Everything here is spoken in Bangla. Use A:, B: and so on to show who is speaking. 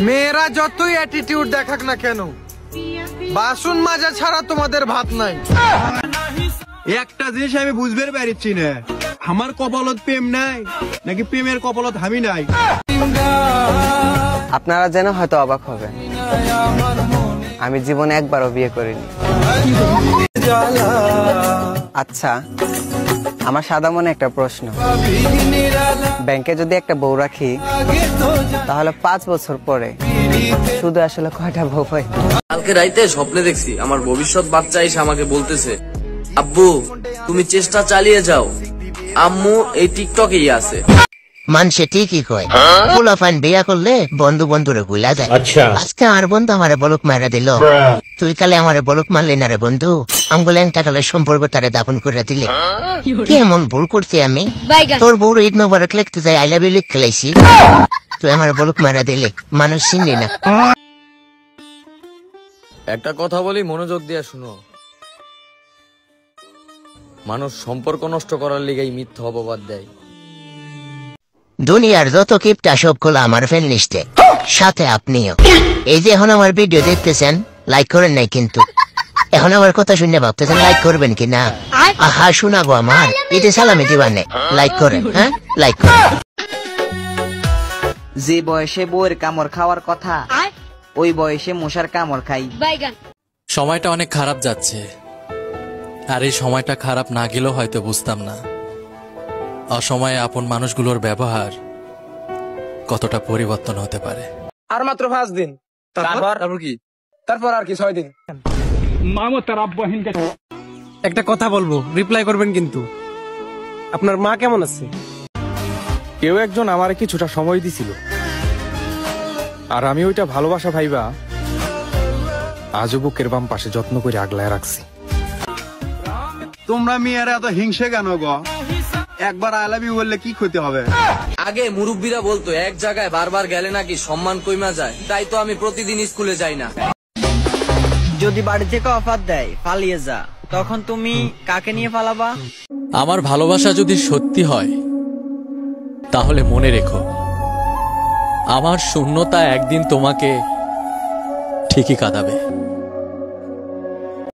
A: মেয়েরা যতই অ্যাটিটিউড দেখাক না কেন, বাসন মাজা ছাড়া তোমাদের ভাত নাই।
B: একটা জিনিস আমি বুঝতে পারছি না, আমার কপালত প্রেম নাই নাকি প্রেমের কপালত আমি নাই।
C: আপনারা যেন হয়তো অবাক হবে, আমি জীবনে একবারও বিয়ে করিনি। আচ্ছা, আমার সাদা মনে একটা প্রশ্ন, ব্যাংকে যদি একটা বউ রাখি তাহলে 5 বছর পরে শুধু আসলে কয়টা বউ পাই?
D: কালকে রাইতে স্বপ্নে দেখছি আমার ভবিষ্যৎ বাচ্চা এসে আমাকে বলতেছে, আব্বু তুমি চেষ্টা চালিয়ে যাও, আম্মু এই টিকটকেই আছে।
E: মানুষে ঠিকই কয়, পোলাপান বিয়া করলে বন্ধু বন্ধুরে ভুলা যায়। আজকে আমার বন্ধু আমারে বলক মারা দিল, তুই কালে আমারে বলক মারলি না রে বন্ধু, আমগুলো একটা কালে সম্পর্ক তারে দাপন করে দিলে। কি এমন ভুল করছি আমি? তোর বউর ঈদ মোবারক লিখতে যাই আই লাভ ইউ লিখ খেলাইছি, তুই আমারে বলক মারা দিলে, মানুষ চিনলি না।
F: একটা কথা বলি, মনোযোগ দিয়ে শুনো। মানুষ সম্পর্ক নষ্ট করার লিগেই মিথ্যা অপবাদ দেয়।
E: দুনিয়ার যত কিপটা সবগুলো আমার ফ্রেন্ড লিস্টে, সাথে আপনিও। এই যে এখন আমার ভিডিও দেখতেছেন, লাইক করেন নাই কিন্তু, এখন আমার কথা শুনে ভাবতেছেন লাইক করবেন কি না? আহা শোনাবো আমার এতে সালামি দিবানে, লাইক করেন, হ্যাঁ লাইক করেন।
C: যে বয়সে বউয়ের কামড় খাওয়ার কথা, ওই বয়সে মশার কামড় খাই।
G: সময়টা অনেক খারাপ যাচ্ছে, আর এই সময়টা খারাপ না গেলেও হয়তো বুঝতাম না অসময়ে আপন মানুষগুলোর ব্যবহার কতটা পরিবর্তন হতে পারে।
A: আর মাত্র 5 দিন,
F: তারপর কি?
A: তারপর আর কি 6 দিন।
H: একটা কথা বলবো, রিপ্লাই করবেন কিন্তু। আপনার মা কেমন আছে?
A: কেউ একজন আমারে কিছুটা সময় দিছিল, আর আমি ওইটা ভালোবাসা ভাইবা আজও বুকের বাম পাশে যত্ন করে আগলায় রাখছি।
B: তোমরা মেয়েরা এত হিংসে কেন গো? একবার আই লাভ ইউ বললে কি ক্ষতি হবে?
D: আগে মুরব্বীরা বলতো এক জায়গায় বারবার গেলে নাকি সম্মান কইমা যায়, তাই তো আমি প্রতিদিন স্কুলে যাই না।
C: যদি বাড়ি থেকে অফার দেয় পালিয়ে যা, তখন তুমি কাকে নিয়ে পালাবা?
G: আমার ভালোবাসা যদি সত্যি হয় তাহলে মনে রেখো, আমার শূন্যতা একদিন তোমাকে ঠিকই কাঁদাবে।